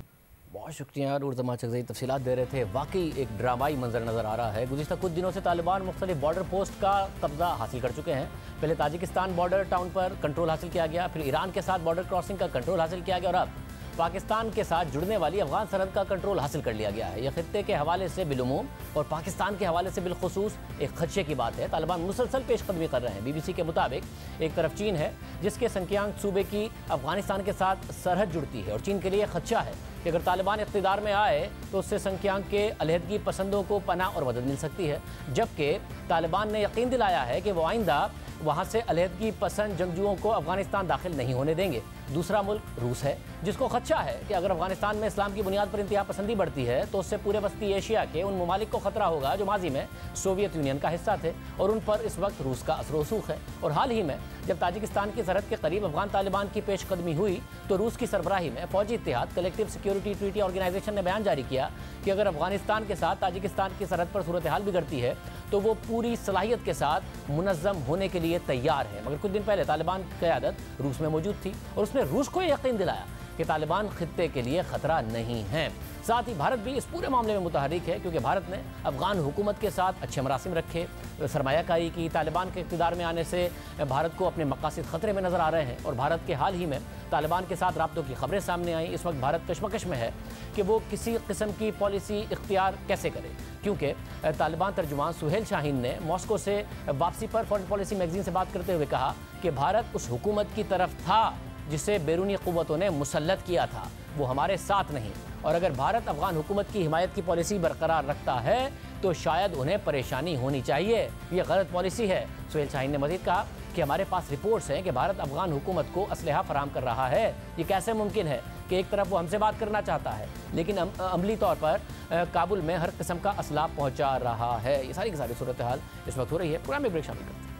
बहुत शुक्रिया नूर जमान चकज़ई, तफसीलात दे रहे थे। वाकई एक ड्रामाई मंजर नज़र आ रहा है। गुज़िश्ता कुछ दिनों से तालिबान मुख्तलिफ बॉर्डर पोस्ट का कब्जा हासिल कर चुके हैं। पहले ताजिकिस्तान बॉर्डर टाउन पर कंट्रोल हासिल किया गया, फिर ईरान के साथ बॉर्डर क्रॉसिंग का कंट्रोल हासिल किया गया और अब पाकिस्तान के साथ जुड़ने वाली अफगान सरहद का कंट्रोल हासिल कर लिया गया है। यह खित्ते के हवाले से बिलुमूम और पाकिस्तान के हवाले से बिलखुसूस एक खदशे की बात है। तालिबान मुसलसल पेशकदमी कर रहे हैं। BBC के मुताबिक एक तरफ चीन है, जिसके संकियांग सूबे की अफगानिस्तान के साथ सरहद जुड़ती है और चीन के लिए खदशा है कि अगर तालिबान इक़्तिदार में आए तो उससे संकियांग के अलहदगी पसंदों को पनाह और मदद मिल सकती है, जबकि तालिबान ने यकीन दिलाया है कि वो आइंदा वहाँ से अलहदगी पसंद जंगजुओं को अफगानिस्तान दाखिल नहीं होने देंगे। दूसरा मुल्क रूस है, जिसको खदशा है कि अगर अफगानिस्तान में इस्लाम की बुनियाद पर इंतहा पसंदी बढ़ती है तो उससे पूरे वस्ती एशिया के उन ममालिक को खतरा होगा जो माजी में सोवियत यूनियन का हिस्सा थे और उन पर इस वक्त रूस का असर रसूख है। और हाल ही में जब ताजिकिस्तान की सरहद के करीब अफगान तालिबान की पेशकदमी हुई तो रूस की सरबराही में फौजी इत्तेहाद कलेक्टिव सिक्योरिटी ट्रीटी ऑर्गेनाइजेशन ने बयान जारी किया कि अगर अफगानिस्तान के साथ ताजिकिस्तान की सरहद पर सूरत हाल बिगड़ती है तो वो पूरी सलाहियत के साथ मुनज़्ज़म होने के लिए तैयार है। मगर कुछ दिन पहले तालिबान की क़यादत रूस में मौजूद थी और उसने रूस को यकीन दिलाया कि तालिबान खित्ते के लिए खतरा नहीं है। साथ ही भारत भी इस पूरे मामले में मुतहरिक है, क्योंकि भारत ने अफगान हुकूमत के साथ अच्छे मरासिम रखे, सरमायाकारी की। तालिबान के इक़्तिदार में आने से भारत को अपने मकासद ख़तरे में नज़र आ रहे हैं और भारत के हाल ही में तालिबान के साथ राब्तों की खबरें सामने आई। इस वक्त भारत कशमकश में है कि वो किसी किस्म की पॉलिसी इख्तियार कैसे करे, क्योंकि तालिबान तर्जुमान सुहेल शाहीन ने मॉस्को से वापसी पर फॉरेन पॉलिसी मैगजीन से बात करते हुए कहा कि भारत उस हुकूमत की तरफ था जिसे बैरूनी क़ुव्वतों ने मुसल्लत किया था, वो हमारे साथ नहीं। और अगर भारत अफगान हुकूमत की हिमायत की पॉलिसी बरकरार रखता है तो शायद उन्हें परेशानी होनी चाहिए। ये गलत पॉलिसी है। सुहेल शाहीन ने मज़ीद कहा कि हमारे पास रिपोर्ट्स हैं कि भारत अफगान हुकूमत को असलहा फराहम कर रहा है। ये कैसे मुमकिन है कि एक तरफ वो हमसे बात करना चाहता है लेकिन अमली तौर पर काबुल में हर किस्म का असलाह पहुँचा रहा है। ये सारी की सारी सूरत हाल इस वक्त हो रही है। प्रोग्राम में ब्रेक शामिल करते हैं।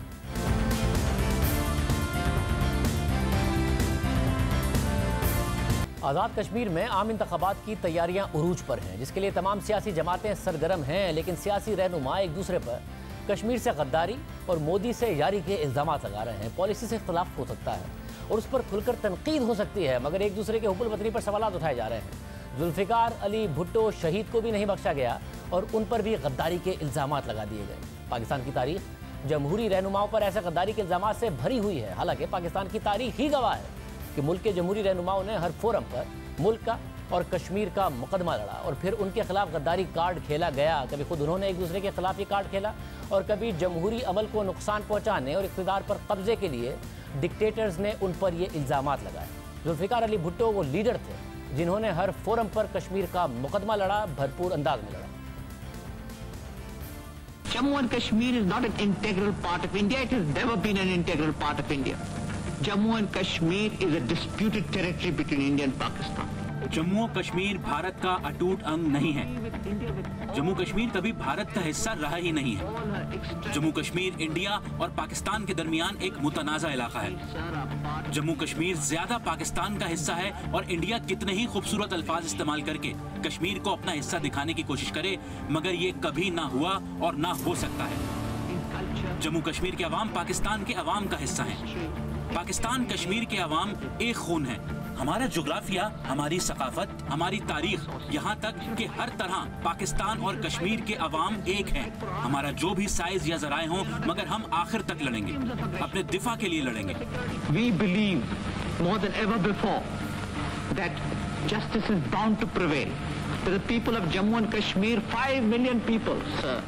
आज़ाद कश्मीर में आम इंतखाबात की तैयारियां उरूज पर हैं, जिसके लिए तमाम सियासी जमातें सरगर्म हैं, लेकिन सियासी रहनुमा एक दूसरे पर कश्मीर से गद्दारी और मोदी से यारी के इल्ज़ाम लगा रहे हैं। पॉलिसी से इख्तलाफ हो सकता है और उस पर खुलकर तनकीद हो सकती है, मगर एक दूसरे के हुब्बुल वतनी पर सवाल उठाए जा रहे हैं। जुल्फ़िकार अली भुट्टो शहीद को भी नहीं बख्शा गया और उन पर भी गद्दारी के इल्ज़ाम लगा दिए गए। पाकिस्तान की तारीख जमहूरी रहनुमाओं पर ऐसे गद्दारी के इल्ज़ाम से भरी हुई है। हालांकि पाकिस्तान की तारीख ही गवाह है कि मुल्क के जमहूरी रहनुमाओं ने हर फोरम पर मुल्क का और कश्मीर का मुकदमा लड़ा और फिर उनके खिलाफ गद्दारी कार्ड खेला गया। कभी खुद उन्होंने एक दूसरे के खिलाफ ये कार्ड खेला और कभी जमहूरी अमल को नुकसान पहुंचाने और इक़्तिदार पर कब्जे के लिए डिक्टेटर्स ने उन पर ये इल्ज़ामात लगाए। जुल्फ़िकार अली भुट्टो वो लीडर थे जिन्होंने हर फोरम पर कश्मीर का मुकदमा लड़ा, भरपूर अंदाज में लड़ा। Jammu and Kashmir is not an integral part of India. It has never been an integral part of India. Jammu and Kashmir is a disputed territory between India and Pakistan. Jammu और कश्मीर भारत का अटूट अंग नहीं है। जम्मू कश्मीर कभी भारत का हिस्सा रहा ही नहीं है। जम्मू कश्मीर इंडिया और पाकिस्तान के दरमियान एक मुतनाज़ा इलाका है। जम्मू कश्मीर ज्यादा पाकिस्तान का हिस्सा है और इंडिया कितने ही खूबसूरत अल्फाज इस्तेमाल करके कश्मीर को अपना हिस्सा दिखाने की कोशिश करे, मगर ये कभी ना हुआ और ना हो सकता है। जम्मू कश्मीर के अवाम पाकिस्तान के अवाम का हिस्सा है। पाकिस्तान कश्मीर के अवाम एक खून है। हमारा जोग्राफिया, हमारी सकाफत, हमारी तारीख, यहाँ तक कि हर तरह पाकिस्तान और कश्मीर के अवाम एक हैं। हमारा जो भी साइज या जराए हों, मगर हम आखिर तक लड़ेंगे, अपने दिफा के लिए लड़ेंगे। We believe more than ever before that justice is bound to prevail. For the people of Jammu and Kashmir, 5 million people, sir,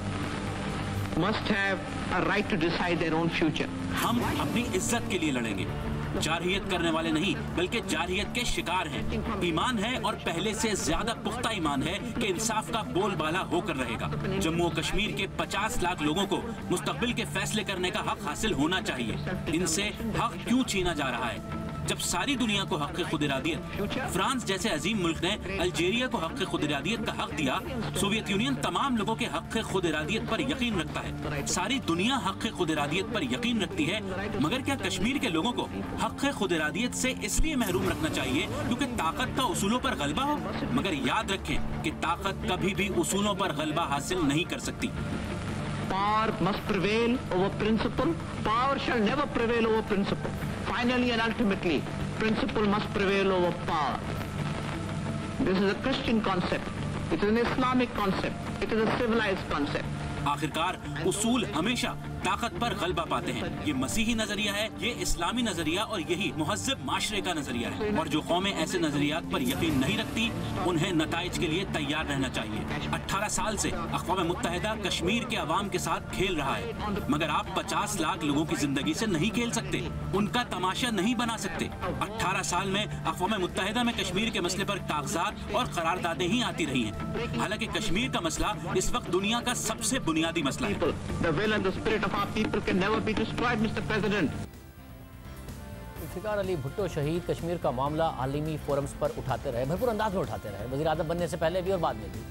must have a right to decide their own future. हम अपनी इज्जत के लिए लड़ेंगे। जारहियत करने वाले नहीं, बल्कि जारहियत के शिकार हैं। ईमान है और पहले से ज्यादा पुख्ता ईमान है कि इंसाफ का बोलबाला होकर रहेगा। जम्मू और कश्मीर के 50 लाख लोगों को मुस्तकबिल के फैसले करने का हक हासिल होना चाहिए। इनसे हक क्यों छीना जा रहा है? जब सारी दुनिया को हक खुद इरादियत, फ्रांस जैसे अजीम मुल्क ने अल्जीरिया को हक खुद इरादियत का हक दिया, सोवियत यूनियन तमाम लोगों के हक खुद इरादियत पर यकीन रखता है। सारी दुनिया हक खुद इरादियत पर यकीन रखती है, मगर क्या कश्मीर के लोगों को हक खुद इरादियत से इसलिए महरूम रखना चाहिए क्योंकि ताकत का उसूलों पर गलबा हो? मगर याद रखें कि ताकत कभी भी उसूलों पर गलबा हासिल नहीं कर सकती। Power must prevail over principle. Power shall never prevail over principle. Finally and ultimately, principle must prevail over power. This is a Christian concept. It is an Islamic concept. It is a civilized concept. आखिरकार उसूल हमेशा ताकत पर गलबा पाते हैं। ये मसीही नजरिया है, ये इस्लामी नजरिया और यही मुहज़्ज़ब माशरे का नजरिया है। और जो कौमें ऐसे नजरियात पर यकीन नहीं रखती, उन्हें नताइज के लिए तैयार रहना चाहिए। 18 साल से अक़वाम मुत्तहिदा कश्मीर के अवाम के साथ खेल रहा है, मगर आप 50 लाख लोगों की जिंदगी से नहीं खेल सकते, उनका तमाशा नहीं बना सकते। 18 साल में अक़वाम मुत्तहिदा में कश्मीर के मसले पर कागजात और करारदादें ही आती रही हैं। हालांकि कश्मीर का मसला इस वक्त दुनिया का सबसे बुनियादी मसला है। The will and the spirit of our people can never be destroyed, Mr. President. Zulfikar Ali Bhutto शहीद कश्मीर का मामला आलमी फोरम्स पर उठाते रहे, भरपूर अंदाज में उठाते रहे, वज़ीर आज़म बनने से पहले भी और बाद में भी।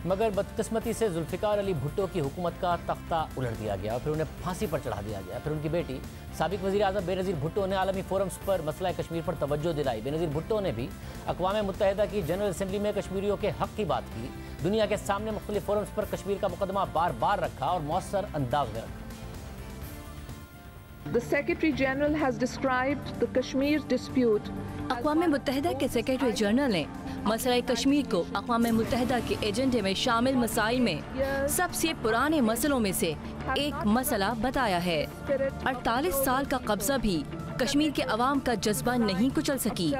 मगर बदकिस्मती से जुल्फ़िकार अली भुट्टो की हुकूमत का तख्ता उलट दिया गया और फिर उन्हें फांसी पर चढ़ा दिया गया। फिर उनकी बेटी साबिक वज़ीर आज़म बेनज़ीर भुट्टो ने आलमी फोरम्स पर मसला कश्मीर पर तवज्जो दिलाई। बेनज़ीर भुट्टो ने भी अक़वाम मुत्तहिदा की जनरल असम्बली में कश्मीरियों के हक़ की बात की, दुनिया के सामने मुख्तलिफ फोरम्स पर कश्मीर का मुकदमा बार बार रखा और मौसर अंदाज में रखा। The Secretary General has described the Kashmir dispute. अक़वाम मुत्तहिदा के सेक्रेटरी जनरल ने मसला कश्मीर को अक़वाम मुत्तहिदा के एजेंडे में शामिल मसाइल में सबसे पुराने मसलों में से एक मसला बताया है। 48 साल का कब्जा भी कश्मीर के अवाम का जज्बा नहीं कुचल सकी।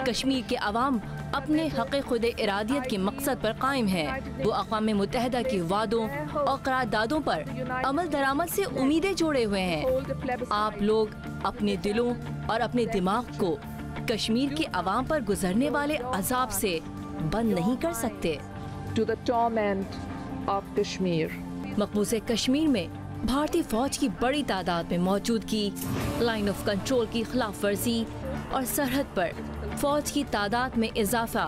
कश्मीर के अवाम अपने हक़ खुद इरादियत के मकसद पर कायम है। वो अक़वाम मुत्तहिदा के वादों और करारदादों पर अमल दरामद से उम्मीदें जोड़े हुए हैं। आप लोग अपने दिलों और अपने दिमाग को कश्मीर के अवाम पर गुजरने वाले अजाब से बंद नहीं कर सकते। To the torment of Kashmir. मकबूज़े Kashmir में भारतीय फौज की बड़ी तादाद में मौजूदगी, लाइन ऑफ कंट्रोल की खिलाफ वर्जी और सरहद पर फौज की तादाद में इजाफा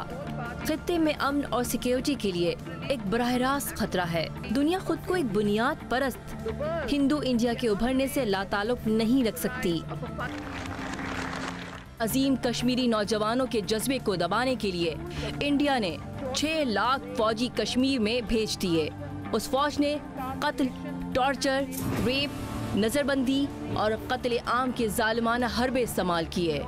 खित्ते में अमन और सिक्योरिटी के लिए एक बराह रास्त खतरा है। दुनिया खुद को एक बुनियाद परस्त हिंदू इंडिया के उभरने से लाताल्लुक नहीं रख सकती। अजीम कश्मीरी नौजवानों के जज्बे को दबाने के लिए इंडिया ने 6 लाख फौजी कश्मीर में भेज दिए। उस फौज ने कत्ल, टॉर्चर, रेप, नजरबंदी और कत्ल आम के जालिमाना हरबे इस्तेमाल किए।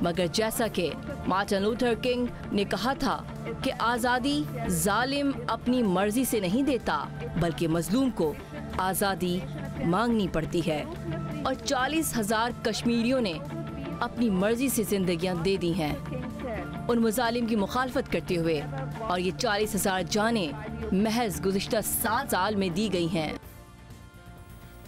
मगर जैसा कि मार्टिन लूथर किंग ने कहा था कि आज़ादी जालिम अपनी मर्जी से नहीं देता, बल्कि मजलूम को आज़ादी मांगनी पड़ती है। और 40,000 कश्मीरियों ने अपनी मर्जी से जिंदगियां दे दी हैं उन मुजालिम की मुखालफत करते हुए, और ये 40,000 जानें महज गुज़िश्ता 7 साल में दी गई हैं।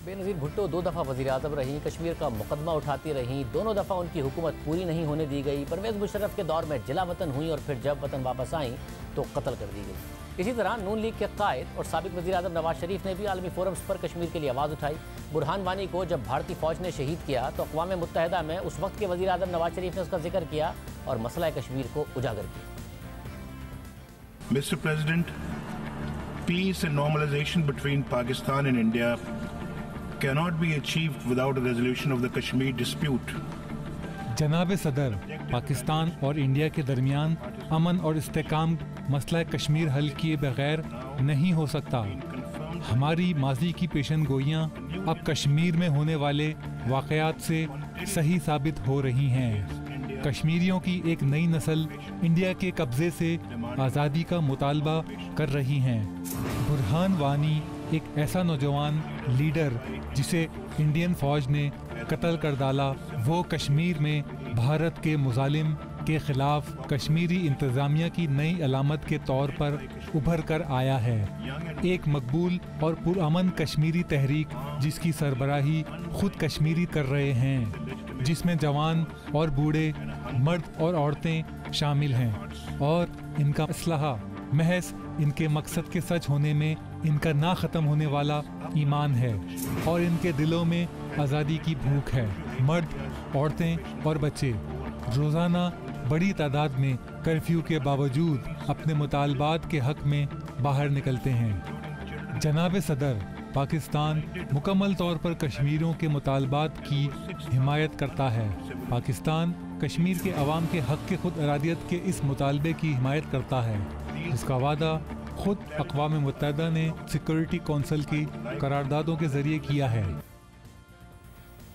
बेनज़ीर भुट्टो 2 दफ़ा वज़ीर आज़म रहीं, कश्मीर का मुकदमा उठाती रहीं, दोनों दफ़ा उनकी हुकूमत पूरी नहीं होने दी गई। परवेज़ मुशर्रफ के दौर में जिला वतन हुई और फिर जब वतन वापस आईं तो कत्ल कर दी गई। इसी तरह नून लीग के कायद और साबिक वज़ीर आज़म नवाज शरीफ ने भी आलमी फोरम्स पर कश्मीर के लिए आवाज़ उठाई। बुरहान वानी को जब भारतीय फ़ौज ने शहीद किया तो अक़वाम मुत्तहिदा में उस वक्त के वज़ीर आज़म नवाज शरीफ ने उसका जिक्र किया और मसला कश्मीर को उजागर किया। Mr. President, peace and normalization between Pakistan and India cannot be achieved without a resolution of the Kashmir dispute. जनाब सदर, पाकिस्तान और इंडिया के दरमियान अमन और इस्तेकाम मसला कश्मीर हल किए बगैर नहीं हो सकता। हमारी माजी की पेशन गोइयाँ अब कश्मीर में होने वाले वाक़यात से सही साबित हो रही हैं। कश्मीरियों की एक नई नस्ल इंडिया के कब्ज़े से आज़ादी का मुतालबा कर रही हैं। बुरहान वानी एक ऐसा नौजवान लीडर जिसे इंडियन फ़ौज ने कत्ल कर डाला, वो कश्मीर में भारत के मुजालिम के ख़िलाफ़ कश्मीरी इंतज़ामिया की नई अलामत के तौर पर उभर कर आया है। एक मकबूल और पुरअमन कश्मीरी तहरीक जिसकी सरबराही खुद कश्मीरी कर रहे हैं, जिसमें जवान और बूढ़े, मर्द और औरतें शामिल हैं, और इनका असलहा महज इनके मकसद के सच होने में इनका ना ख़त्म होने वाला ईमान है, और इनके दिलों में आज़ादी की भूख है। मर्द, औरतें और बच्चे रोज़ाना बड़ी तादाद में कर्फ्यू के बावजूद अपने मुतालबात के हक़ में बाहर निकलते हैं। जनाब सदर, पाकिस्तान मुकम्मल तौर पर कश्मीरियों के मुतालबात की हिमायत करता है। पाकिस्तान कश्मीर के अवाम के हक़ के खुद इरादियत के इस मुतालबे की हिमायत करता है, जिसका वादा खुद अक़वाम मुत्तहिदा ने सिक्योरिटी कौंसिल की करारदादों के ज़रिए किया है।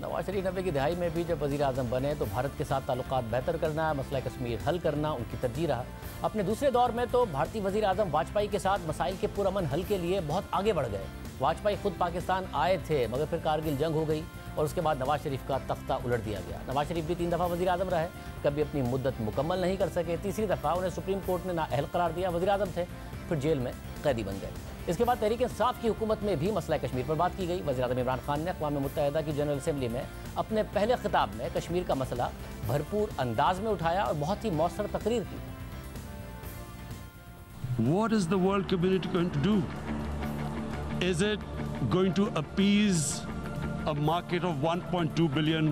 नवाज शरीफ 90 की दहाई में भी जब वज़ीर आज़म बने तो भारत के साथ ताल्लुकात बेहतर करना, मसला कश्मीर हल करना उनकी तरजीह रहा। अपने दूसरे दौर में तो भारतीय वज़ीर आज़म वाजपेयी के साथ मसाइल के पुरअमन हल के लिए बहुत आगे बढ़ गए। वाजपेयी खुद पाकिस्तान आए थे, मगर फिर कारगिल जंग हो गई और उसके बाद नवाज शरीफ का तख्ता उलट दिया गया। नवाज शरीफ भी 3 दफ़ा वज़ीर आज़म रहे, कभी अपनी मुद्दत मुकम्मल नहीं कर सके। तीसरी दफ़ा उन्हें सुप्रीम कोर्ट ने नाअहल करार दिया। वज़ीर आज़म थे, फिर जेल में कैदी बन गए। इसके बाद तहरीक इंसाफ की हुकूमत में भी मसला कश्मीर पर बात की गई। वज़ीर आज़म इमरान खान ने अक़वाम मुत्तहिदा की जनरल असम्बली में अपने पहले खिताब में कश्मीर का मसला भरपूर अंदाज में उठाया और बहुत ही मौसर तकरीर की। What is the world community going to do? Is it going to appease a market of 1.2 billion,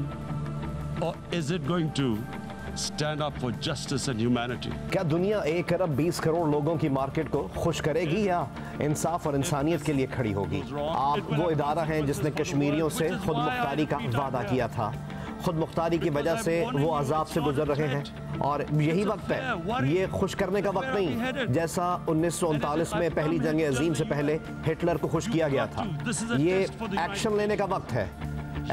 or is it going to stand up for justice and humanity? क्या दुनिया 1 अरब 20 करोड़ लोगों की मार्केट को खुश करेगी या इंसाफ और इंसानियत के लिए खड़ी होगी? आप वो इदारा हैं जिसने कश्मीरियों से खुद मुख्तारी का वादा किया था। खुद मुख्तारी की वजह से वो अजाब से गुजर रहे हैं, और यही वक्त है, ये खुश करने का वक्त नहीं जैसा 1939 में पहली जंग अजीम से पहले हिटलर को खुश किया गया था। ये एक्शन लेने का वक्त है।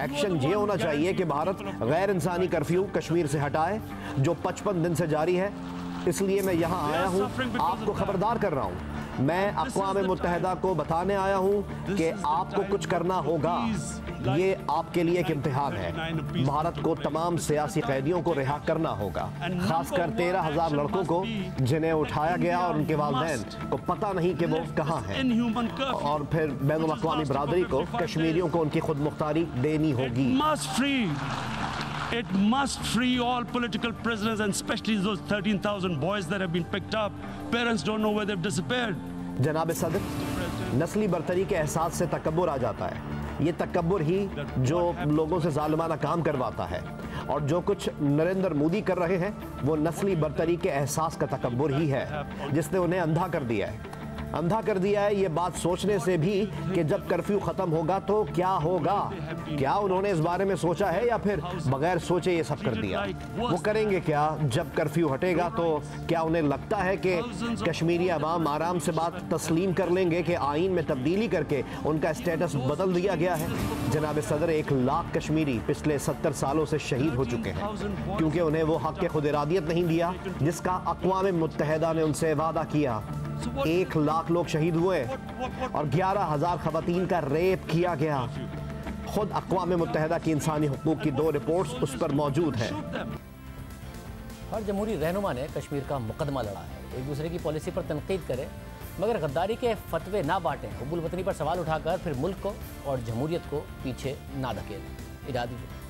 एक्शन ये होना चाहिए कि भारत गैर इंसानी कर्फ्यू कश्मीर से हटाए जो 55 दिन से जारी है। इसलिए मैं यहाँ आया हूँ, आपको खबरदार कर रहा हूँ। मैं अक़वाम मुत्तहिदा को बताने आया हूँ कि आपको कुछ करना होगा। ये आपके लिए एक इम्तिहान है। भारत को तमाम सियासी कैदियों को रिहा करना होगा, खासकर 13,000 लड़कों को जिन्हें उठाया गया और उनके वालिदैन को पता नहीं कि वो कहाँ हैं। और फिर बैनुल अक़वामी बरादरी को कश्मीरियों को उनकी खुद मुख्तारी देनी होगी। It must free all political prisoners, and especially those 13,000 boys that have been picked up. Parents don't know where they've disappeared. जनाब सदर, नस्ली बर्तरी के एहसास से तकब्बुर आ जाता है। ये तकब्बुर ही जो लोगों से जालिमाना काम करवाता है, और जो कुछ नरेंद्र मोदी कर रहे हैं वो नस्ली बर्तरी के एहसास का तकब्बुर ही है, जिसने उन्हें अंधा कर दिया है। अंधा कर दिया है ये बात सोचने से भी कि जब कर्फ्यू ख़त्म होगा तो क्या होगा। क्या उन्होंने इस बारे में सोचा है या फिर बगैर सोचे ये सब कर दिया? वो करेंगे क्या जब कर्फ्यू हटेगा? तो क्या उन्हें लगता है कि कश्मीरी अवाम आराम से बात तस्लीम कर लेंगे कि आइन में तब्दीली करके उनका स्टेटस बदल दिया गया है? जनाब सदर, 1 लाख कश्मीरी पिछले 70 सालों से शहीद हो चुके हैं क्योंकि उन्हें वो हक़ खुद इरादियत नहीं दिया जिसका अक़वाम मुत्तहिदा ने उनसे वादा किया। 1 लाख लोग शहीद हुए और 11,000 खवातीन का रेप किया गया। खुद अक़वाम मुत्तहिदा की इंसानी हुकूक की 2 रिपोर्ट्स उस पर मौजूद हैं। हर जमहूरी रहनुमा ने कश्मीर का मुकदमा लड़ा है। एक दूसरे की पॉलिसी पर तनकीद करें मगर गद्दारी के फतवे ना बांटें, हुब्बुल वतनी पर सवाल उठाकर फिर मुल्क को और जमहूरियत को पीछे ना धकेलें। इजाज़त दीजिए।